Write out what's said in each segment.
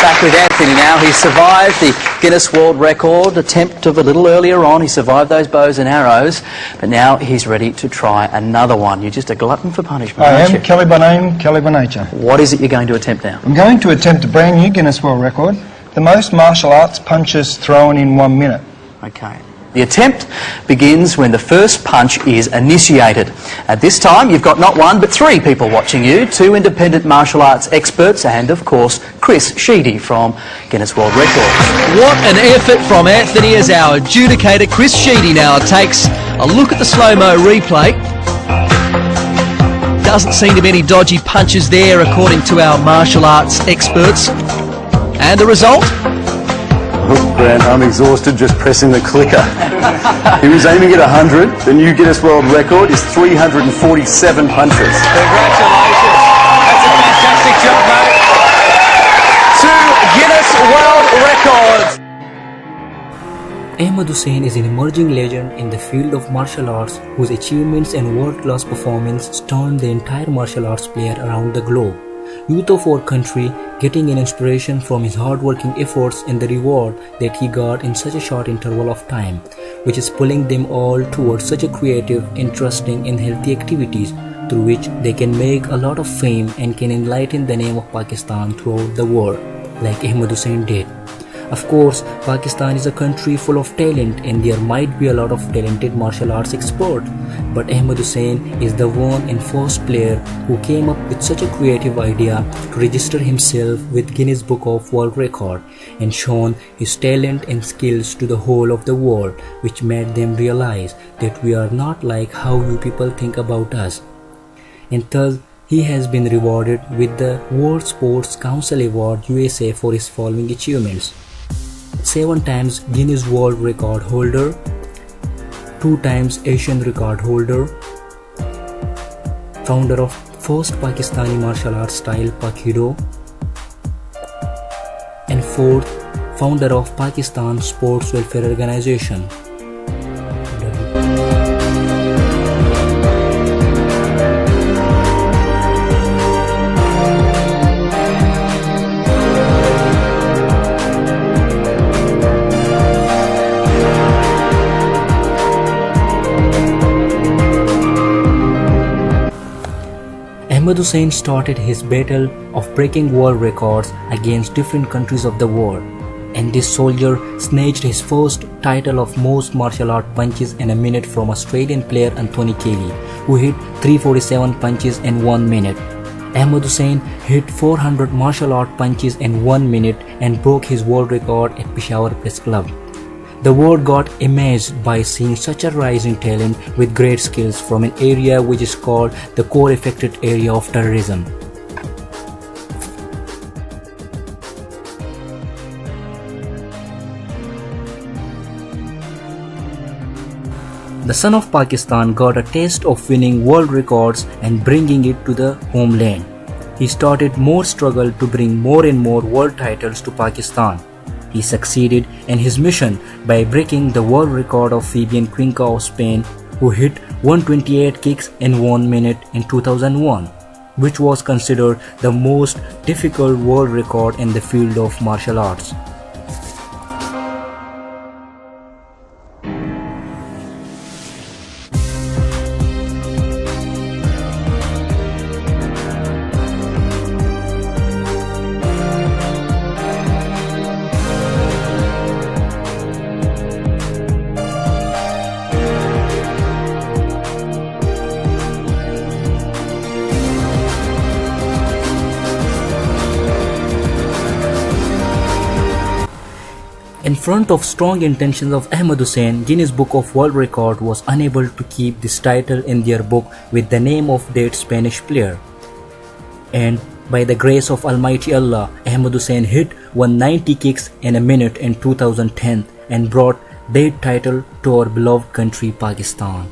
Back with Anthony now. He survived the Guinness World Record attempt of a little earlier on. He survived those bows and arrows, but now he's ready to try another one. You're just a glutton for punishment, I aren't am you? Kelly by name, Kelly by nature. What is it you're going to attempt now? I'm going to attempt a brand new Guinness World Record, the most martial arts punches thrown in 1 minute. Okay. The attempt begins when the first punch is initiated. At this time, you've got not one but three people watching you, two independent martial arts experts and, of course, Chris Sheedy from Guinness World Records. What an effort from Anthony as our adjudicator Chris Sheedy now takes a look at the slow-mo replay. Doesn't seem to be any dodgy punches there according to our martial arts experts. And the result? Look, Grant, I'm exhausted just pressing the clicker. He was aiming at 100. The new Guinness World Record is 347 punches. Congratulations. That's a fantastic job, mate. Two Guinness World Records. Ahmed Hussain is an emerging legend in the field of martial arts whose achievements and world-class performance stunned the entire martial arts player around the globe. Youth of our country getting an inspiration from his hard-working efforts and the reward that he got in such a short interval of time, which is pulling them all towards such a creative, interesting and healthy activities through which they can make a lot of fame and can enlighten the name of Pakistan throughout the world, like Ahmed Hussain did. Of course, Pakistan is a country full of talent and there might be a lot of talented martial arts experts, but Ahmed Hussain is the one and first player who came up with such a creative idea to register himself with Guinness Book of World Record and shown his talent and skills to the whole of the world, which made them realize that we are not like how you people think about us. And thus, he has been rewarded with the World Sports Council Award USA for his following achievements: 7 times Guinness World Record holder, 2 times Asian record holder, founder of first Pakistani martial arts style Pakido, and 4th founder of Pakistan Sports Welfare Organization. Ahmed Hussain started his battle of breaking world records against different countries of the world, and this soldier snatched his first title of most martial art punches in a minute from Australian player Anthony Kelly, who hit 347 punches in 1 minute. Ahmed Hussain hit 400 martial art punches in 1 minute and broke his world record at Peshawar Press Club. The world got amazed by seeing such a rising talent with great skills from an area which is called the core affected area of terrorism. The son of Pakistan got a taste of winning world records and bringing it to the homeland. He started more struggle to bring more and more world titles to Pakistan. He succeeded in his mission by breaking the world record of Fabian Cuenca of Spain, who hit 128 kicks in 1 minute in 2001, which was considered the most difficult world record in the field of martial arts. In front of strong intentions of Ahmed Hussain, Guinness Book of World Record was unable to keep this title in their book with the name of that Spanish player. And by the grace of Almighty Allah, Ahmed Hussain hit 190 kicks in a minute in 2010 and brought that title to our beloved country Pakistan.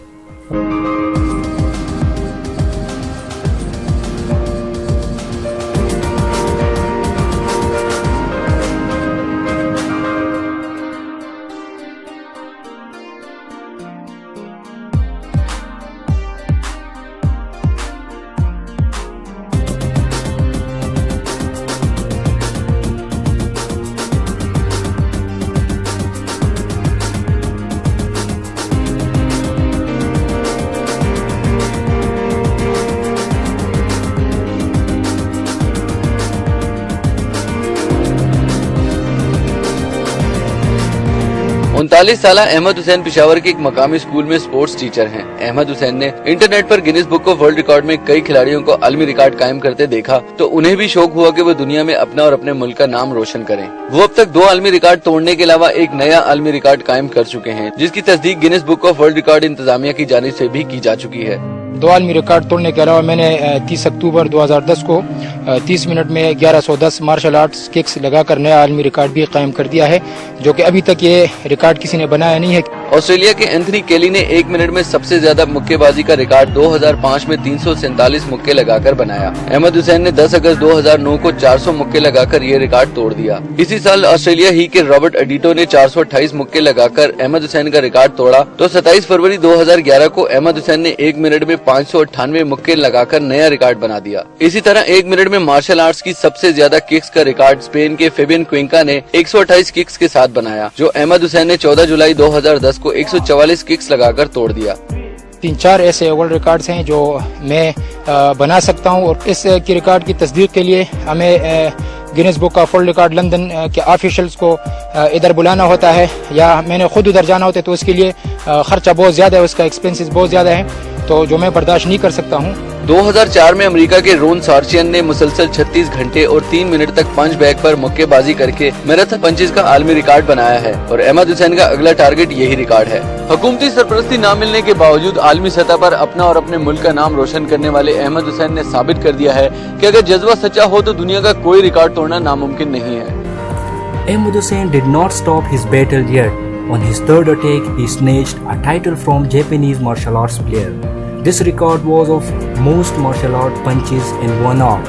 39 साला अहमद हुसैन पिशावर के एक मकामी school में sports teacher हैं। अहमद हुसैन ने internet पर Guinness book of world record में कई खिलाड़ियों को आलमी रिकॉर्ड कायम करते देखा तो उन्हें भी शौक हुआ कि वो दुनिया में अपना और अपने मुल्क का नाम रोशन करें। वो अब तक 2 आलमी रिकॉर्ड तोड़ने के अलावा एक नया आलमी रिकॉर्ड कायम कर चुके हैं, जिसकी तस्दीक Guinness book of world record इंतजामिया की जानिब से भी की जा चुकी है। 2 आलमी रिकॉर्ड तोड़ने के अलावा मैंने 30 अक्टूबर 2010 को 30 मिनट में 1110 मार्शल आर्ट्स किक्स लगाकर नया आलमी रिकॉर्ड भी कायम कर दिया है, जो कि अभी तक ये रिकॉर्ड किसी ने बनाया नहीं है। ऑस्ट्रेलिया के एंथनी केली ने 1 मिनट में सबसे ज्यादा मुक्केबाजी का रिकॉर्ड 2005 में 347 मुक्के लगाकर बनाया। अहमद हुसैन ने 10 अगस्त 2009 को 400 मुक्के लगाकर ये रिकॉर्ड तोड़ दिया। इसी साल ऑस्ट्रेलिया ही के रॉबर्ट एडिटो ने 428 मुक्के लगाकर अहमद हुसैन का रिकॉर्ड तोड़ा तो 27 फरवरी 2011 को अहमद हुसैन ने 1 मिनट में 598 मुक्के लगाकर नया रिकॉर्ड बना दिया। इसी तरह 1 मिनट में मार्शल आर्ट्स की सबसे ज्यादा किक्स का रिकॉर्ड स्पेन के फेबियन क्विंका ने 128 किक्स के साथ बनाया, जो अहमद हुसैन ने 14 जुलाई 2010 को 144 किक्स लगाकर तोड़ दिया। 3-4 ऐसे वर्ल्ड रिकॉर्ड्स हैं जो मैं बना सकता हूं और इस की रिकॉर्ड की तस्दीक के लिए हमें Guinness book of world record London के ऑफिशियल्स को इधर बुलाना होता है या मैंने खुद उधर जाना होता है, तो उसके लिए खर्चा बहुत ज्यादा है, उसका एक्सपेंसेस बहुत ज्यादा है, तो जो मैं बर्दाश्त नहीं कर सकता हूँ। 2004 में अमेरिका के रोन सार्चियन ने मुसलसल 36 घंटे और 3 मिनट तक पंच बैग पर मुक्केबाजी करके मैराथन पंचेस का आलमी रिकॉर्ड बनाया है और अहमद हुसैन का अगला टारगेट यही रिकॉर्ड है। हुकूमती सरपरस्ती न मिलने के बावजूद आलमी सतह पर अपना और अपने मुल्क का नाम रोशन करने वाले अहमद हुसैन ने साबित कर दिया है कि अगर जज्बा सच्चा हो तो दुनिया का कोई रिकॉर्ड तोड़ना नामुमकिन नहीं है। Ahmad Hussain did not stop his battle yet. On his third attack, he snatched a title from Japanese martial arts player. This record was of most martial art punches in 1 hour,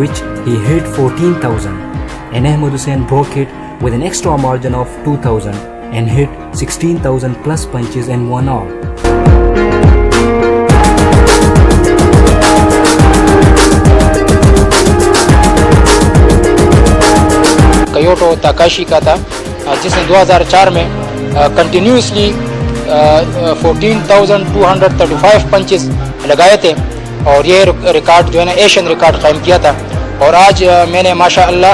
which he hit 14,000. And Ahmad Hussain broke it with an extra margin of 2,000 and hit 16,000 plus punches in 1 hour. कयोटो Takashi का था, जिसने 2004 में continuously 14,235 punches लगाए थे और ये record जो है ना एशियन रिकॉर्ड कायम किया था। और आज मैंने माशाअल्लाह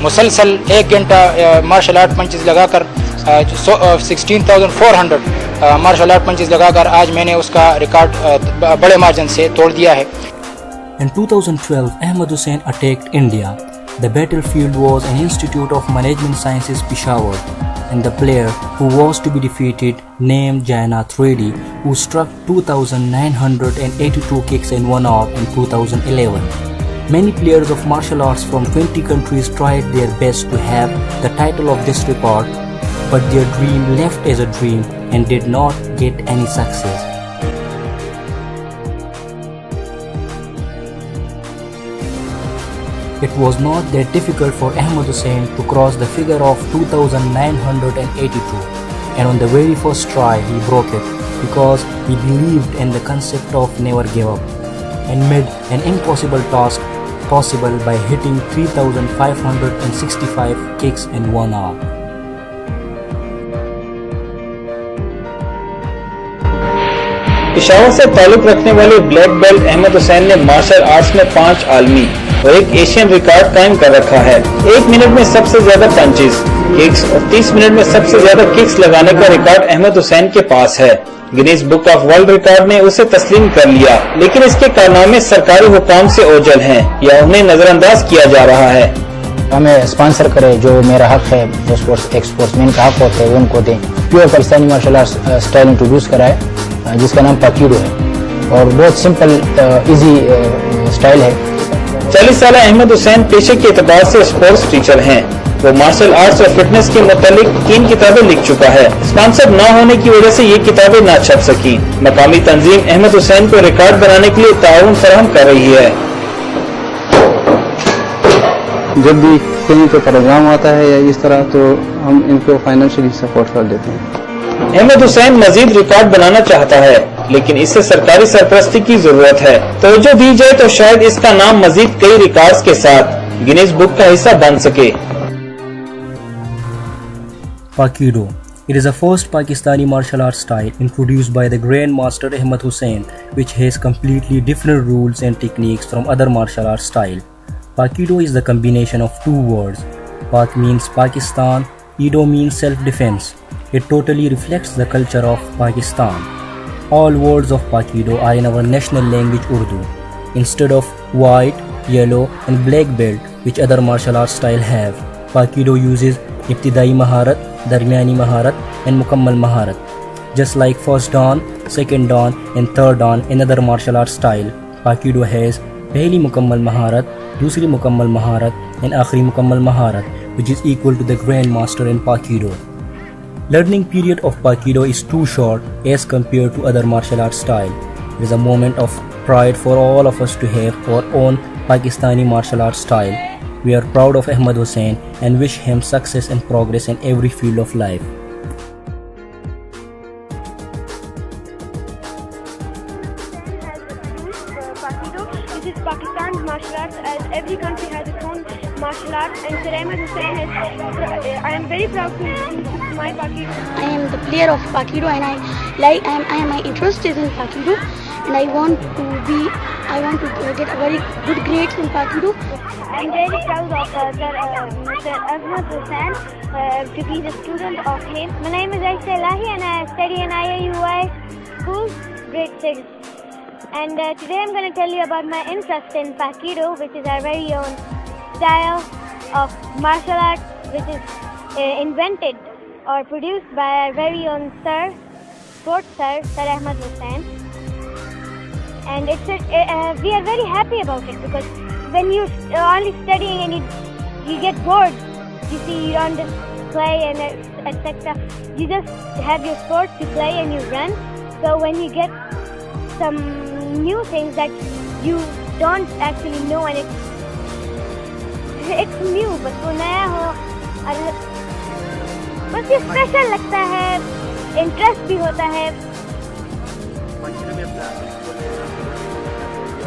मुसलसल 1 घंटा मार्शल आर्ट पंचेस लगाकर 16,400 मार्शल आर्ट पंचेस लगाकर आज मैंने उसका रिकॉर्ड बड़े मार्जिन से तोड़ दिया है। In 2012, Ahmad Hussain attacked India. The battlefield was an Institute of Management Sciences Peshawar, and the player who was to be defeated named Jayannath Reddy, who struck 2,982 kicks in 1 hour in 2011. Many players of martial arts from 20 countries tried their best to have the title of this record, but their dream left as a dream and did not get any success. It was not that difficult for Ahmad Hussain to cross the figure of 2,982, and on the very first try he broke it because he believed in the concept of never give up and made an impossible task possible by hitting 3,565 kicks in 1 hour. Peshawar से ताल्लुक रखने वाले black belt Ahmad Hussain ने martial arts में 5 आलमी और 1 Asian record कायम कर रखा है। 1 मिनट में सबसे ज्यादा पंचेस, किक्स और 30 मिनट में सबसे ज्यादा किक्स लगाने का रिकॉर्ड अहमद हुसैन के पास है। Guinness book of world record ने उसे तस्लीम कर लिया, लेकिन इसके कारनामे सरकारी हुकाम से ओझल हैं या उन्हें नजरअंदाज किया जा रहा है। हमें स्पॉन्सर करे, जो मेरा हक है, जो स्पोर्ट्समैन का हक होता है वो उनको दें। Pure Pakistani martial art style introduce कराए जिसका नाम पाकीडो है और बहुत सिंपल इजी स्टाइल है। 40 साल अहमद हुसैन पेशे के एतबार से स्पोर्ट्स टीचर हैं। वो मार्शल आर्ट्स और फिटनेस के मुतालिक 3 किताबें लिख चुका है। स्पॉन्सर न होने की वजह से ये किताबें न छप सकी। मकामी तंजीम अहमद हुसैन को रिकॉर्ड बनाने के लिए ताउन फराहम कर रही है। जब भी कहीं पे प्रोग्राम आता है या इस तरह, तो हम इनको फाइनेंशियली सपोर्ट कर देते हैं। अहमद हुसैन मजीद रिकॉर्ड बनाना चाहता है, लेकिन इससे सरकारी सरपरस्ती की जरूरत है। तवज्जो दी जाए तो शायद इसका नाम मजीद कई रिकॉर्ड्स के साथ गिनीज बुक का हिस्सा बन सके। Aikido. It is the first Pakistani martial arts style introduced by the Grandmaster Ahmad Hussain, which has completely different rules and techniques from other martial arts style. Aikido is the combination of 2 words. Pak means Pakistan Ido means self-defense. It totally reflects the culture of Pakistan. All words of Pakido are in our national language Urdu. Instead of white, yellow and black belt which other martial arts style have, Pakido uses Ibtidai Maharat, Darmiyani Maharat and Mukammal Maharat. Just like first dan, second dan and third dan in other martial arts style, Pakido has Pehli Mukammal Maharat, Dusri Mukammal Maharat and Akhri Mukammal Maharat, which is equal to the Grand Master in Pakido. Learning period of Pakido is too short as compared to other martial arts style. It is a moment of pride for all of us to have our own Pakistani martial arts style. We are proud of Ahmad Hussain and wish him success and progress in every field of life. Pakido, which is Pakistan's martial arts, as every country has its own martial arts, and Sir Ahmad Hussain is, I am very proud to introduce my Pakido. I am the player of Pakido, and my interest is in Pakido, and I want to get a very good grades in Pakido. I am very proud of Sir Ahmad Hussain to be the student of him. My name is Aisha Elahi and I study in IAUI school, grade 6. And today I'm going to tell you about my interest in Pakido, which is our very own style of martial arts, which is invented or produced by our very own Sir Ahmad Hussain. And we are very happy about it, because when you're only studying and you get bored, you see you don't just play and etc. You just have your sports, you play and you run. So when you get some new things that you don't actually know, and it's new, but वो नया हो और बस ये special लगता है, interest भी होता है.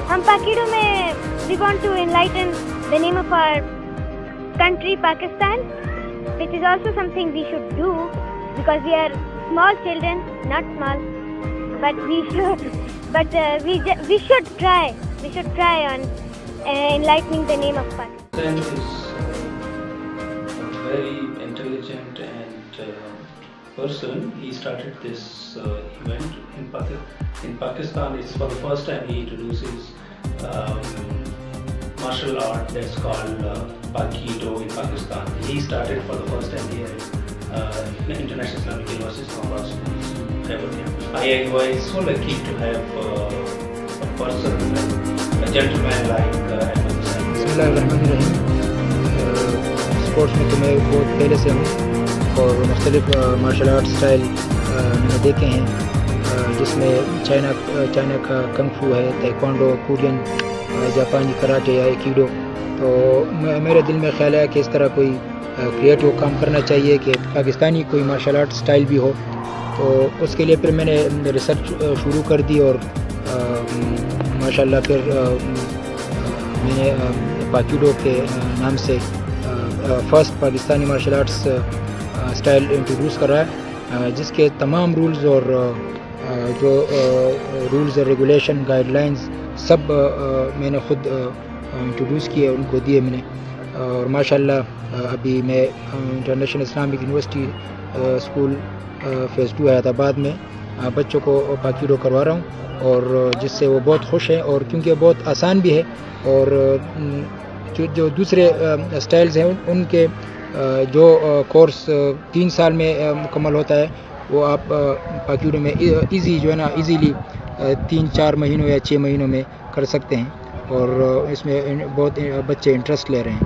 हम Pakido में we want to enlighten the name of our country, Pakistan, which is also something we should do, because we are small children, not small, but we should try on enlightening the name of Pakistan. Hussain is a very intelligent and person. He started this event in Pakistan. It's for the first time he introduces martial art that's called Pakido in Pakistan. He started for the first time here in International Islamic University, Islamabad. IIUI is so lucky to have a person, a gentleman like Ahmad Hussain. बिस्मिल्लाहिर्रहमानिर्रहीम. Sports में तो मैं बहुत पहले से हूँ और मुख्तलिफ मार्शल आर्ट स्टाइल मैंने देखे हैं, जिसमें चाइना का कंग फू है, ताइक्वांडो, कोरियन, जापानी कराटे या एकिडो. तो मेरे दिल में ख्याल है कि इस तरह कोई क्रिएटिव काम करना चाहिए कि पाकिस्तानी कोई मार्शल आर्ट स्टाइल भी हो. तो उसके लिए फिर मैंने रिसर्च शुरू कर दी और माशाल्लाह फिर मैंने पाकिडो के नाम से first Pakistani martial arts style introduce करा है, जिसके तमाम रूल्स और जो रूल्स और रेगुलेशन गाइडलाइंस सब मैंने ख़ुद इंट्रोड्यूस किए, उनको दिए मैंने. और माशाल्लाह अभी मैं international Islamic university school phase 2 Hyderabad में बच्चों को पाकिडो करवा रहा हूँ, और जिससे वो बहुत खुश हैं, और क्योंकि बहुत आसान भी है, और जो दूसरे स्टाइल्स हैं उनके जो कोर्स 3 साल में मुकम्मल होता है, वो आप पाकिडो में इजी जो है ना इजीली 3-4 महीनों या 6 महीनों में कर सकते हैं, और इसमें बहुत बच्चे इंटरेस्ट ले रहे हैं.